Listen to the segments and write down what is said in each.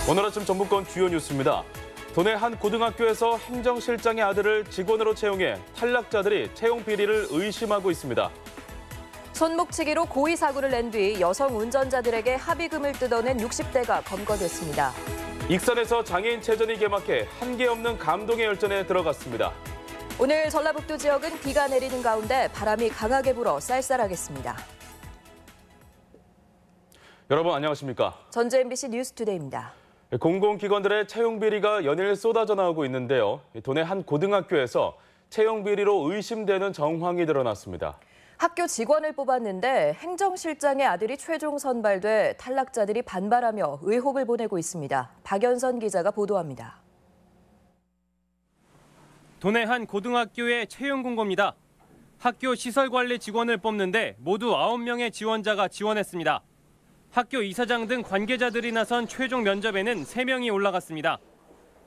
오늘 아침 전북권 주요 뉴스입니다. 도내 한 고등학교에서 행정실장의 아들을 직원으로 채용해 탈락자들이 채용 비리를 의심하고 있습니다. 손목치기로 고의 사고를 낸 뒤 여성 운전자들에게 합의금을 뜯어낸 60대가 검거됐습니다. 익산에서 장애인 체전이 개막해 한계 없는 감동의 열전에 들어갔습니다. 오늘 전라북도 지역은 비가 내리는 가운데 바람이 강하게 불어 쌀쌀하겠습니다. 여러분 안녕하십니까? 전주 MBC 뉴스투데이입니다. 공공기관들의 채용 비리가 연일 쏟아져 나오고 있는데요. 도내 한 고등학교에서 채용 비리로 의심되는 정황이 드러났습니다. 학교 직원을 뽑았는데 행정실장의 아들이 최종 선발돼 탈락자들이 반발하며 의혹을 보내고 있습니다. 박연선 기자가 보도합니다. 도내 한 고등학교의 채용 공고입니다. 학교 시설관리 직원을 뽑는데 모두 9명의 지원자가 지원했습니다. 학교 이사장 등 관계자들이 나선 최종 면접에는 3명이 올라갔습니다.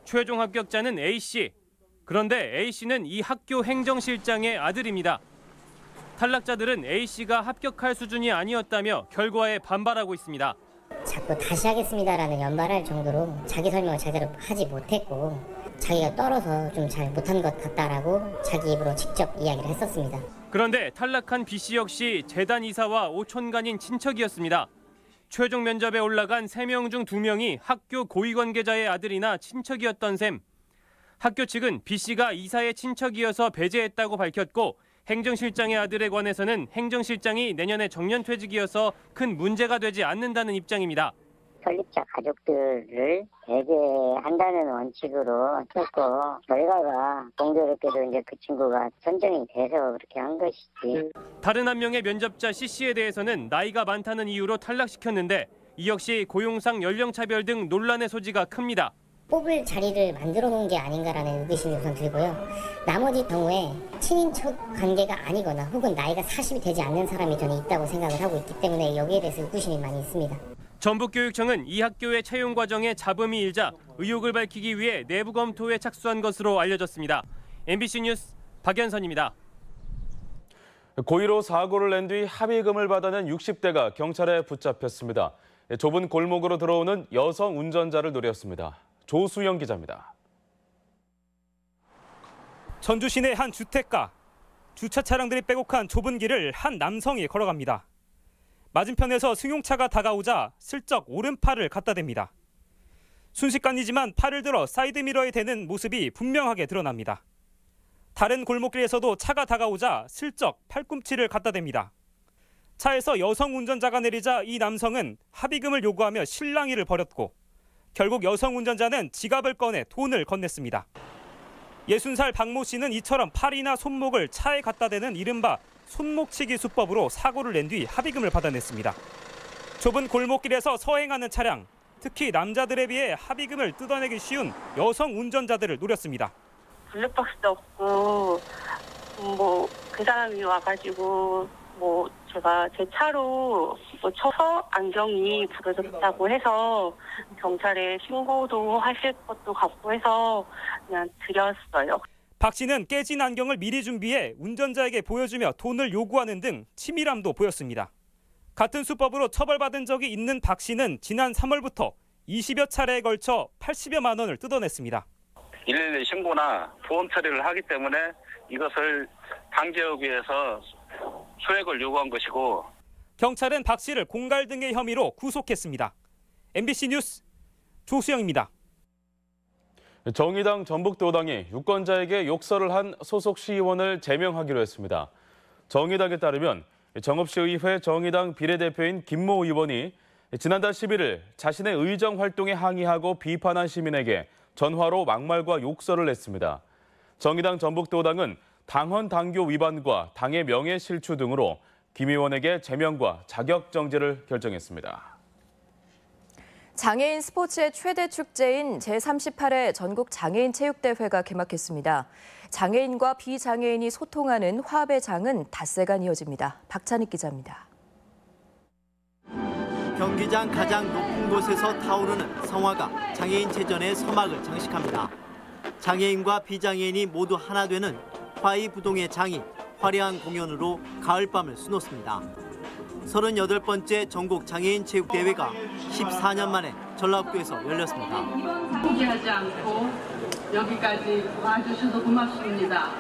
최종 합격자는 A씨. 그런데 A씨는 이 학교 행정실장의 아들입니다. 탈락자들은 A씨가 합격할 수준이 아니었다며 결과에 반발하고 있습니다. 자꾸 다시 하겠습니다라는 연말할 정도로 자기 설명을 제대로 하지 못했고 자기가 떨어서 좀 잘 못한 것 같다라고 자기 입으로 직접 이야기를 했었습니다. 그런데 탈락한 B씨 역시 재단 이사와 오촌간인 친척이었습니다. 최종 면접에 올라간 3명 중 2명이 학교 고위 관계자의 아들이나 친척이었던 셈. 학교 측은 B씨가 이사의 친척이어서 배제했다고 밝혔고 행정실장의 아들에 관해서는 행정실장이 내년에 정년퇴직이어서 큰 문제가 되지 않는다는 입장입니다. 설립자 가족들을 배제한다는 원칙으로 했고 결과가 공교롭게도 이제 그 친구가 선정이 돼서 그렇게 한 것이지. 다른 한 명의 면접자 C씨에 대해서는 나이가 많다는 이유로 탈락시켰는데 이 역시 고용상 연령차별 등 논란의 소지가 큽니다. 뽑을 자리를 만들어 놓은 게 아닌가라는 의구심이 우선 들고요. 나머지 경우에 친인척 관계가 아니거나 혹은 나이가 40이 되지 않는 사람이 저는 있다고 생각을 하고 있기 때문에 여기에 대해서 의구심이 많이 있습니다. 전북교육청은 이 학교의 채용 과정에 잡음이 일자 의혹을 밝히기 위해 내부 검토에 착수한 것으로 알려졌습니다. MBC 뉴스 박연선입니다. 고의로 사고를 낸 뒤 합의금을 받아낸 60대가 경찰에 붙잡혔습니다. 좁은 골목으로 들어오는 여성 운전자를 노렸습니다. 조수영 기자입니다. 전주 시내 한 주택가. 주차 차량들이 빼곡한 좁은 길을 한 남성이 걸어갑니다. 맞은편에서 승용차가 다가오자 슬쩍 오른팔을 갖다 댑니다. 순식간이지만 팔을 들어 사이드미러에 대는 모습이 분명하게 드러납니다. 다른 골목길에서도 차가 다가오자 슬쩍 팔꿈치를 갖다 댑니다. 차에서 여성 운전자가 내리자 이 남성은 합의금을 요구하며 실랑이를 벌였고 결국 여성 운전자는 지갑을 꺼내 돈을 건넸습니다. 60살 박모 씨는 이처럼 팔이나 손목을 차에 갖다 대는 이른바 손목치기 수법으로 사고를 낸 뒤 합의금을 받아냈습니다. 좁은 골목길에서 서행하는 차량, 특히 남자들에 비해 합의금을 뜯어내기 쉬운 여성 운전자들을 노렸습니다. 블랙박스도 없고 그 사람이 와가지고 제가 제 차로 쳐서 안경이 부러졌다고 해서 경찰에 신고도 하실 것도 같고 해서 그냥 드렸어요. 박 씨는 깨진 안경을 미리 준비해 운전자에게 보여주며 돈을 요구하는 등 치밀함도 보였습니다. 같은 수법으로 처벌받은 적이 있는 박 씨는 지난 3월부터 20여 차례에 걸쳐 80여만 원을 뜯어냈습니다. 112 신고나 보험 처리를 하기 때문에 이것을 방지하기 위해서 소액을 요구한 것이고 경찰은 박 씨를 공갈 등의 혐의로 구속했습니다. MBC 뉴스 조수영입니다. 정의당 전북도당이 유권자에게 욕설을 한 소속 시의원을 제명하기로 했습니다. 정의당에 따르면 정읍시의회 정의당 비례대표인 김모 의원이 지난달 11일 자신의 의정 활동에 항의하고 비판한 시민에게 전화로 막말과 욕설을 냈습니다. 정의당 전북도당은 당헌 당교 위반과 당의 명예 실추 등으로 김 의원에게 제명과 자격 정지를 결정했습니다. 장애인 스포츠의 최대 축제인 제38회 전국 장애인 체육대회가 개막했습니다. 장애인과 비장애인이 소통하는 화합의 장은 닷새간 이어집니다. 박찬익 기자입니다. 경기장 가장 높은 곳에서 타오르는 성화가 장애인 체전의 서막을 장식합니다. 장애인과 비장애인이 모두 하나 되는 화이부동의 장이 화려한 공연으로 가을밤을 수놓습니다. 38번째 전국 장애인 체육대회가 14년 만에 전라북도에서 열렸습니다. 포기하지 않고 여기까지 와주셔서 고맙습니다.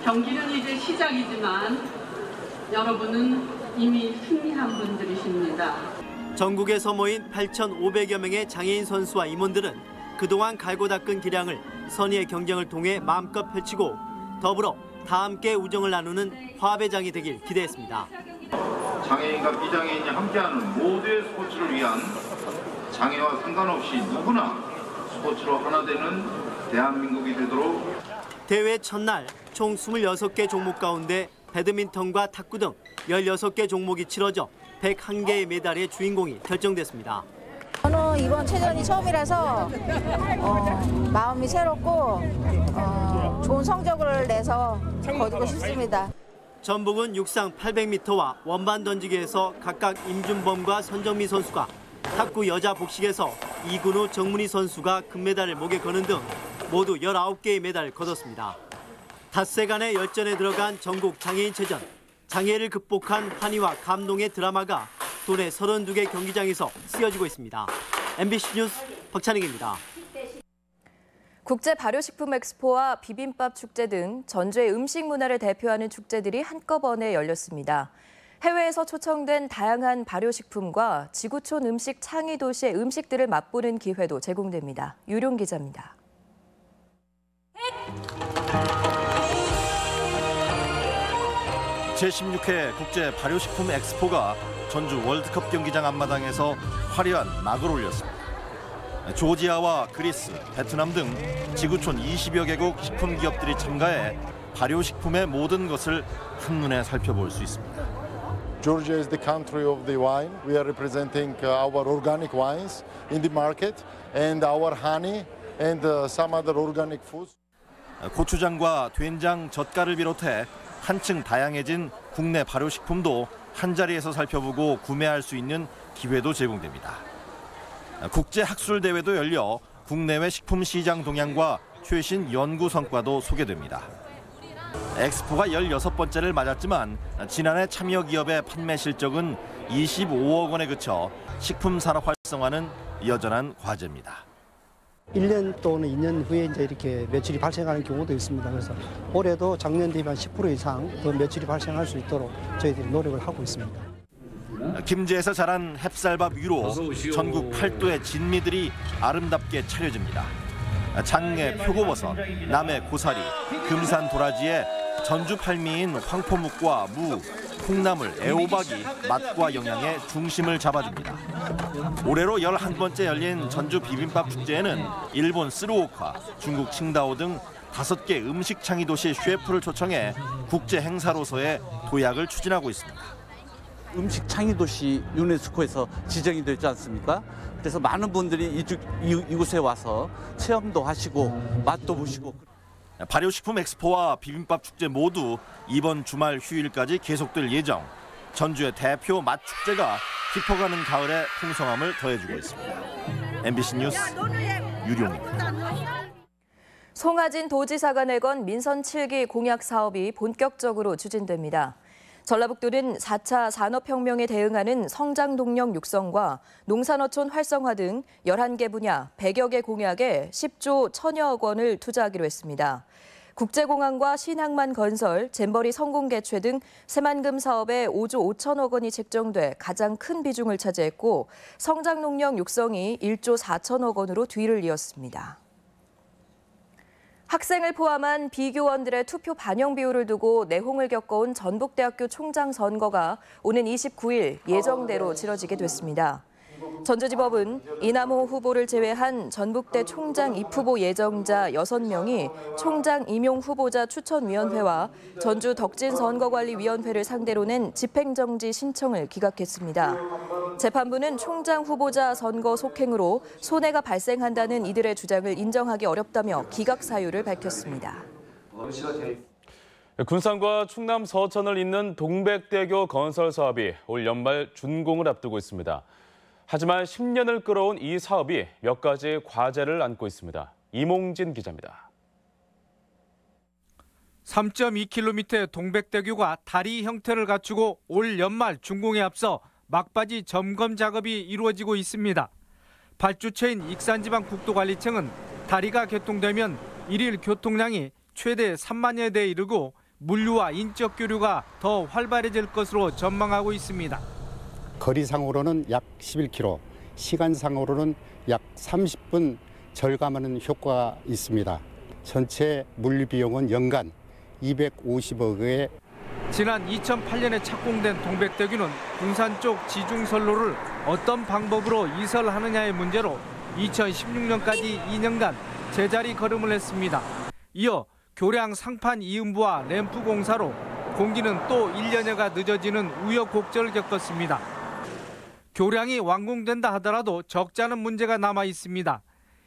경기는 이제 시작이지만 여러분은 이미 승리한 분들이십니다. 전국에서 모인 8,500여 명의 장애인 선수와 임원들은 그동안 갈고 닦은 기량을 선의의 경쟁을 통해 마음껏 펼치고 더불어 다 함께 우정을 나누는 화합의 장이 되길 기대했습니다. 장애인과 비장애인이 함께하는 모두의 스포츠를 위한 장애와 상관없이 누구나 스포츠로 하나 되는 대한민국이 되도록. 대회 첫날 총 26개 종목 가운데 배드민턴과 탁구 등 16개 종목이 치러져 101개의 메달의 주인공이 결정됐습니다. 저는 이번 체전이 처음이라서 마음이 새롭고 좋은 성적을 내서 거두고 싶습니다. 전북은 육상 800m와 원반 던지기에서 각각 임준범과 선정미 선수가, 탁구 여자 복식에서 이근우 정문희 선수가 금메달을 목에 거는 등 모두 19개의 메달을 거뒀습니다. 닷새간의 열전에 들어간 전국 장애인체전. 장애를 극복한 환희와 감동의 드라마가 도내 32개 경기장에서 쓰여지고 있습니다. MBC 뉴스 박찬익입니다. 국제 발효식품 엑스포와 비빔밥 축제 등 전주의 음식 문화를 대표하는 축제들이 한꺼번에 열렸습니다. 해외에서 초청된 다양한 발효식품과 지구촌 음식 창의 도시의 음식들을 맛보는 기회도 제공됩니다. 유룡 기자입니다. 제16회 국제 발효식품 엑스포가 전주 월드컵 경기장 앞마당에서 화려한 막을 올렸습니다. 조지아와 그리스, 베트남 등 지구촌 20여 개국 식품 기업들이 참가해 발효식품의 모든 것을 한눈에 살펴볼 수 있습니다. Georgia is the country of the wine. We are representing our organic wines in the market and our honey and some other organic foods. 고추장과 된장, 젓갈을 비롯해 한층 다양해진 국내 발효식품도 한자리에서 살펴보고 구매할 수 있는 기회도 제공됩니다. 국제학술대회도 열려 국내외 식품 시장 동향과 최신 연구 성과도 소개됩니다. 엑스포가 16번째를 맞았지만 지난해 참여 기업의 판매 실적은 25억 원에 그쳐 식품 산업 활성화는 여전한 과제입니다. 1년 또는 2년 후에 이제 이렇게 매출이 발생하는 경우도 있습니다. 그래서 올해도 작년 대비 한 10% 이상 더 매출이 발생할 수 있도록 저희들이 노력을 하고 있습니다. 김제에서 자란 햅쌀밥 위로 전국 8도의 진미들이 아름답게 차려집니다. 장내 표고버섯, 남해 고사리, 금산 도라지에 전주 팔미인 황포묵과 무, 콩나물, 애호박이 맛과 영양의 중심을 잡아줍니다. 올해로 11번째 열린 전주 비빔밥 축제에는 일본 스루오카, 중국 칭다오 등 5개 음식 창의 도시 셰프를 초청해 국제 행사로서의 도약을 추진하고 있습니다. 음식 창의 도시 유네스코에서 지정이 되지 않습니까? 그래서 많은 분들이 이곳에 와서 체험도 하시고 맛도 보시고. 발효식품 엑스포와 비빔밥 축제 모두 이번 주말 휴일까지 계속될 예정. 전주의 대표 맛 축제가 깊어가는 가을에 풍성함을 더해주고 있습니다. MBC 뉴스 유룡입니다. 송하진 도지사가 내건 민선 7기 공약 사업이 본격적으로 추진됩니다. 전라북도는 4차 산업혁명에 대응하는 성장 동력 육성과 농산어촌 활성화 등 11개 분야 100여 개 공약에 10조 1,000여억 원을 투자하기로 했습니다. 국제공항과 신항만 건설, 잼버리 성공 개최 등 새만금 사업에 5조 5천억 원이 책정돼 가장 큰 비중을 차지했고 성장 동력 육성이 1조 4천억 원으로 뒤를 이었습니다. 학생을 포함한 비교원들의 투표 반영 비율을 두고 내홍을 겪어온 전북대학교 총장 선거가 오는 29일 예정대로 치러지게 됐습니다. 전주지법은 이남호 후보를 제외한 전북대 총장 입후보 예정자 6명이 총장 임용 후보자 추천위원회와 전주 덕진선거관리위원회를 상대로 낸 집행정지 신청을 기각했습니다. 재판부는 총장 후보자 선거 속행으로 손해가 발생한다는 이들의 주장을 인정하기 어렵다며 기각 사유를 밝혔습니다. 군산과 충남 서천을 잇는 동백대교 건설 사업이 올 연말 준공을 앞두고 있습니다. 하지만 10년을 끌어온 이 사업이 몇 가지 과제를 안고 있습니다. 이몽진 기자입니다. 3.2km의 동백대교가 다리 형태를 갖추고 올 연말 준공에 앞서 막바지 점검 작업이 이루어지고 있습니다. 발주처인 익산지방국도관리청은 다리가 개통되면 일일 교통량이 최대 3만여 대에 이르고 물류와 인적 교류가 더 활발해질 것으로 전망하고 있습니다. 거리상으로는 약 11km, 시간상으로는 약 30분 절감하는 효과가 있습니다. 전체 물류 비용은 연간 250억에 지난 2008년에 착공된 동백대교는 군산 쪽 지중선로를 어떤 방법으로 이설하느냐의 문제로 2016년까지 2년간 제자리 걸음을 했습니다. 이어 교량 상판 이음부와 램프 공사로 공기는 또 1년여가 늦어지는 우여곡절을 겪었습니다. 교량이 완공된다 하더라도 적지 않은 문제가 남아 있습니다.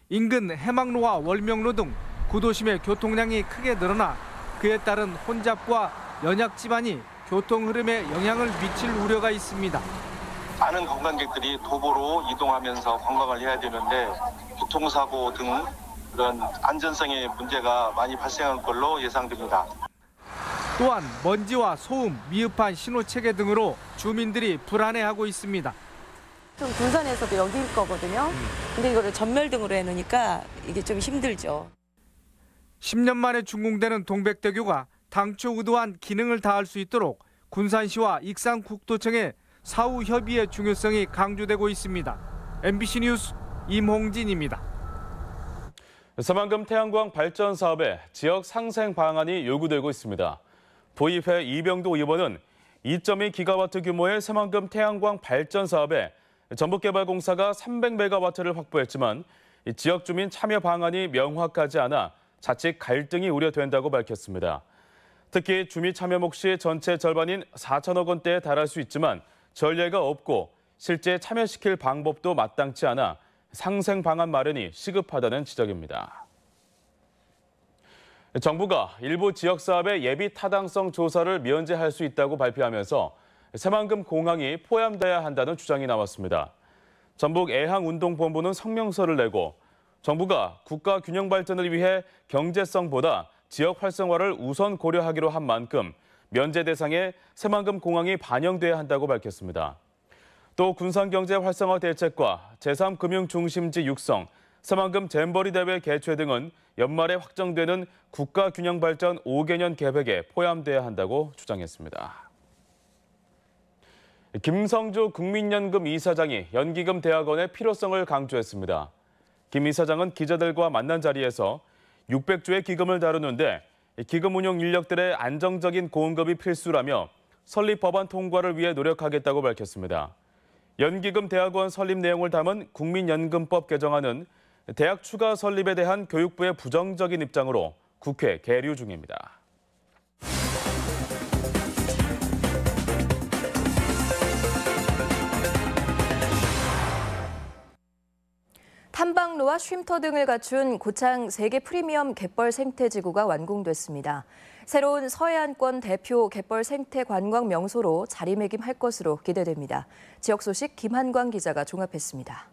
인근 해망로와 월명로 등 구도심의 교통량이 크게 늘어나 그에 따른 혼잡과 연약 지반이 교통 흐름에 영향을 미칠 우려가 있습니다. 많은 관광객들이 도보로 이동하면서 관광을 해야 되는데 교통사고 등 그런 안전성의 문제가 많이 발생할 걸로 예상됩니다. 또한 먼지와 소음, 미흡한 신호체계 등으로 주민들이 불안해하고 있습니다. 좀 군산에서도 여기일 거거든요. 근데 이거를 전멸등으로 해놓으니까 이게 좀 힘들죠. 10년 만에 준공되는 동백대교가 당초 의도한 기능을 다할 수 있도록 군산시와 익산국도청의 사후 협의의 중요성이 강조되고 있습니다. MBC 뉴스 임홍진입니다. 새만금 태양광 발전 사업에 지역 상생 방안이 요구되고 있습니다. 도의회 이병도 의원은 2.2기가와트 규모의 새만금 태양광 발전 사업에 전북개발공사가 300메가와트를 확보했지만 지역 주민 참여 방안이 명확하지 않아 자칫 갈등이 우려된다고 밝혔습니다. 특히 주민 참여 몫이 전체 절반인 4천억 원대에 달할 수 있지만 전례가 없고 실제 참여시킬 방법도 마땅치 않아 상생 방안 마련이 시급하다는 지적입니다. 정부가 일부 지역 사업의 예비 타당성 조사를 면제할 수 있다고 발표하면서 새만금 공항이 포함돼야 한다는 주장이 나왔습니다. 전북애항운동본부는 성명서를 내고 정부가 국가 균형 발전을 위해 경제성보다 지역 활성화를 우선 고려하기로 한 만큼 면제 대상에 새만금 공항이 반영돼야 한다고 밝혔습니다. 또 군산경제 활성화 대책과 제3금융중심지 육성, 새만금 잼버리 대회 개최 등은 연말에 확정되는 국가 균형 발전 5개년 계획에 포함돼야 한다고 주장했습니다. 김성주 국민연금 이사장이 연기금 대학원의 필요성을 강조했습니다. 김 이사장은 기자들과 만난 자리에서 600조의 기금을 다루는데 기금 운용 인력들의 안정적인 고응급이 필수라며 설립 법안 통과를 위해 노력하겠다고 밝혔습니다. 연기금 대학원 설립 내용을 담은 국민연금법 개정안은 대학 추가 설립에 대한 교육부의 부정적인 입장으로 국회 계류 중입니다. 탐방로와 쉼터 등을 갖춘 고창 세계 프리미엄 갯벌 생태지구가 완공됐습니다. 새로운 서해안권 대표 갯벌 생태 관광 명소로 자리매김할 것으로 기대됩니다. 지역 소식 김한광 기자가 종합했습니다.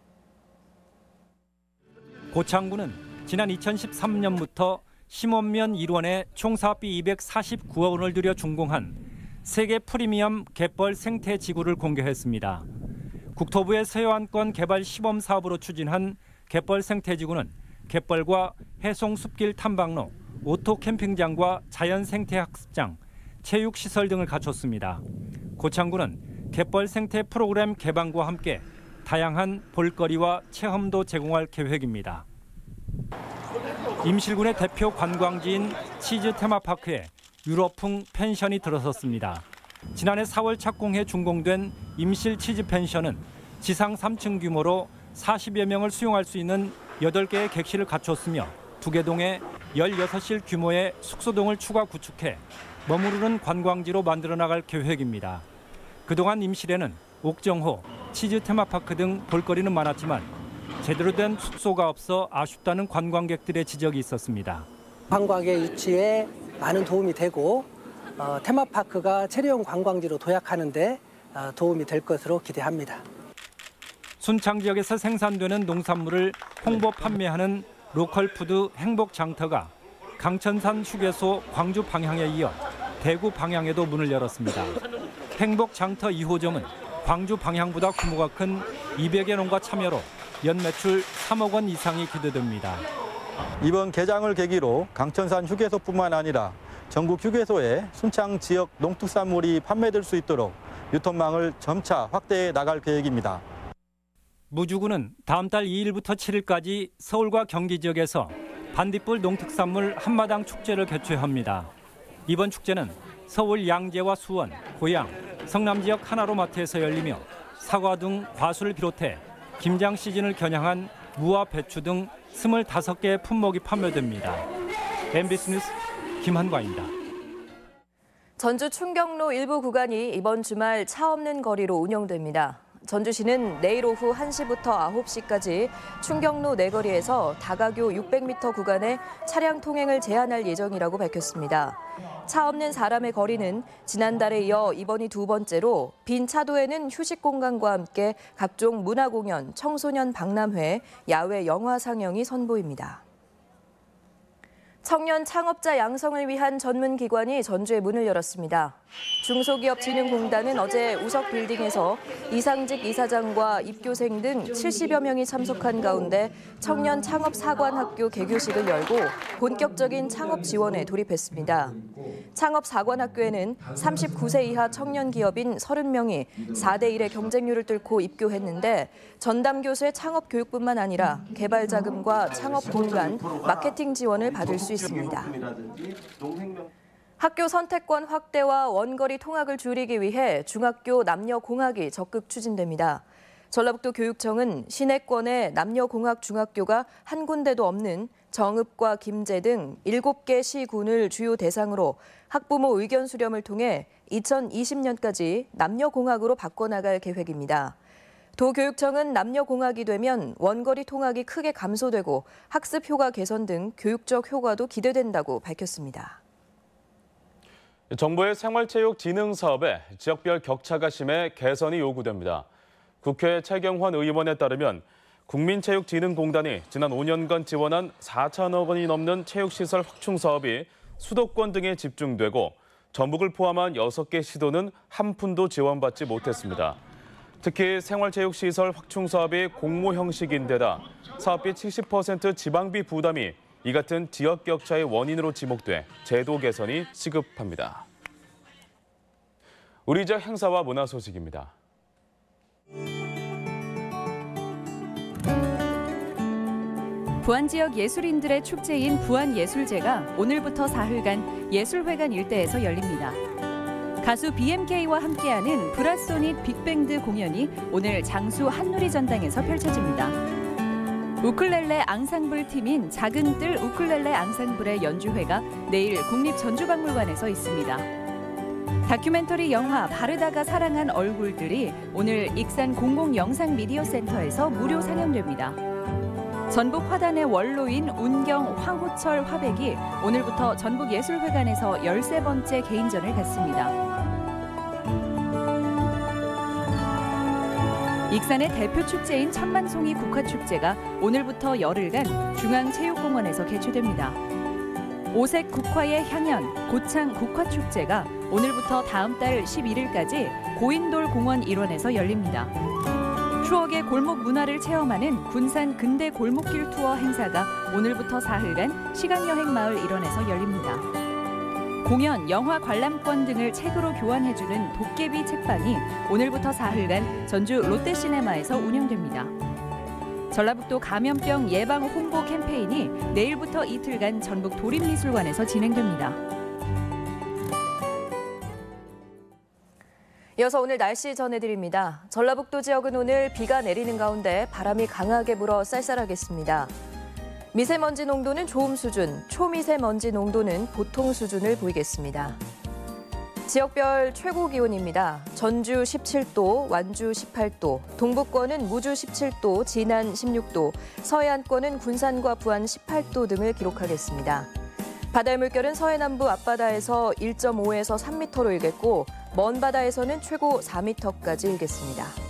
고창군은 지난 2013년부터 심원면 1원에 총 사업비 249억 원을 들여 준공한 세계 프리미엄 갯벌 생태지구를 공개했습니다. 국토부의 서해안권 개발 시범 사업으로 추진한 갯벌 생태지구는 갯벌과 해송 숲길 탐방로, 오토 캠핑장과 자연 생태 학습장, 체육 시설 등을 갖췄습니다. 고창군은 갯벌 생태 프로그램 개방과 함께 다양한 볼거리와 체험도 제공할 계획입니다. 임실군의 대표 관광지인 치즈 테마파크에 유럽풍 펜션이 들어섰습니다. 지난해 4월 착공해 준공된 임실 치즈 펜션은 지상 3층 규모로 40여 명을 수용할 수 있는 8개의 객실을 갖췄으며 두개동에 16실 규모의 숙소동을 추가 구축해 머무르는 관광지로 만들어 나갈 계획입니다. 그동안 임실에는 옥정호, 치즈 테마파크 등 볼거리는 많았지만 제대로 된 숙소가 없어 아쉽다는 관광객들의 지적이 있었습니다. 관광의 유치에 많은 도움이 되고 테마파크가 체류형 관광지로 도약하는 데 도움이 될 것으로 기대합니다. 순창 지역에서 생산되는 농산물을 홍보 판매하는 로컬푸드 행복장터가 강천산 휴게소 광주 방향에 이어 대구 방향에도 문을 열었습니다. 행복 장터 2호점은 광주 방향보다 규모가 큰 200여 농가 참여로 연 매출 3억 원 이상이 기대됩니다. 이번 개장을 계기로 강천산 휴게소뿐만 아니라 전국 휴게소에 순창 지역 농특산물이 판매될 수 있도록 유통망을 점차 확대해 나갈 계획입니다. 무주군은 다음 달 2일부터 7일까지 서울과 경기 지역에서 반딧불 농특산물 한마당 축제를 개최합니다. 이번 축제는 서울 양재와 수원, 고양, 성남 지역 하나로마트에서 열리며 사과 등 과수를 비롯해 김장 시즌을 겨냥한 무와 배추 등 25개의 품목이 판매됩니다. MBC 뉴스 김한과입니다. 전주 충경로 일부 구간이 이번 주말 차 없는 거리로 운영됩니다. 전주시는 내일 오후 1시부터 9시까지 충경로 내거리에서 다가교 600m 구간에 차량 통행을 제한할 예정이라고 밝혔습니다. 차 없는 사람의 거리는 지난달에 이어 이번이 두 번째로 빈 차도에는 휴식 공간과 함께 각종 문화공연, 청소년 박람회, 야외 영화 상영이 선보입니다. 청년 창업자 양성을 위한 전문기관이 전주에 문을 열었습니다. 중소기업진흥공단은 어제 우석 빌딩에서 이상직 이사장과 입교생 등 70여 명이 참석한 가운데 청년 창업사관학교 개교식을 열고 본격적인 창업 지원에 돌입했습니다. 창업사관학교에는 39세 이하 청년 기업인 30명이 4대1의 경쟁률을 뚫고 입교했는데 전담 교수의 창업 교육뿐만 아니라 개발 자금과 창업 공간, 마케팅 지원을 받을 수 있습니다. 학교 선택권 확대와 원거리 통학을 줄이기 위해 중학교 남녀공학이 적극 추진됩니다. 전라북도 교육청은 시내권에 남녀공학 중학교가 한 군데도 없는 정읍과 김제 등 7개 시군을 주요 대상으로 학부모 의견 수렴을 통해 2020년까지 남녀공학으로 바꿔나갈 계획입니다. 도교육청은 남녀공학이 되면 원거리 통학이 크게 감소되고 학습 효과 개선 등 교육적 효과도 기대된다고 밝혔습니다. 정부의 생활체육 진흥 사업에 지역별 격차가 심해 개선이 요구됩니다. 국회 최경환 의원에 따르면 국민체육진흥공단이 지난 5년간 지원한 4천억 원이 넘는 체육시설 확충 사업이 수도권 등에 집중되고 전북을 포함한 6개 시도는 한 푼도 지원받지 못했습니다. 특히 생활체육시설 확충 사업이 공모 형식인데다 사업비 70% 지방비 부담이 이 같은 지역 격차의 원인으로 지목돼 제도 개선이 시급합니다. 우리 지역 행사와 문화 소식입니다. 부안 지역 예술인들의 축제인 부안예술제가 오늘부터 사흘간 예술회관 일대에서 열립니다. 가수 BMK와 함께하는 브라소닉 빅밴드 공연이 오늘 장수 한누리 전당에서 펼쳐집니다. 우쿨렐레 앙상블 팀인 작은 뜰 우쿨렐레 앙상블의 연주회가 내일 국립전주박물관에서 있습니다. 다큐멘터리 영화 바르다가 사랑한 얼굴들이 오늘 익산 공공영상미디어센터에서 무료 상영됩니다. 전북 화단의 원로인 운경 황호철 화백이 오늘부터 전북예술회관에서 13번째 개인전을 갖습니다. 익산의 대표 축제인 천만송이 국화축제가 오늘부터 열흘간 중앙체육공원에서 개최됩니다. 오색 국화의 향연, 고창 국화축제가 오늘부터 다음 달 11일까지 고인돌 공원 일원에서 열립니다. 추억의 골목 문화를 체험하는 군산 근대 골목길 투어 행사가 오늘부터 사흘간 시각여행마을 일원에서 열립니다. 공연, 영화 관람권 등을 책으로 교환해주는 도깨비 책방이 오늘부터 사흘간 전주 롯데시네마에서 운영됩니다. 전라북도 감염병 예방 홍보 캠페인이 내일부터 이틀간 전북 도립미술관에서 진행됩니다. 이어서 오늘 날씨 전해드립니다. 전라북도 지역은 오늘 비가 내리는 가운데 바람이 강하게 불어 쌀쌀하겠습니다. 미세먼지 농도는 좋음 수준, 초미세먼지 농도는 보통 수준을 보이겠습니다. 지역별 최고 기온입니다. 전주 17도, 완주 18도, 동북권은 무주 17도, 진안 16도, 서해안권은 군산과 부안 18도 등을 기록하겠습니다. 바다의 물결은 서해남부 앞바다에서 1.5에서 3m로 일겠고 먼 바다에서는 최고 4m까지 일겠습니다.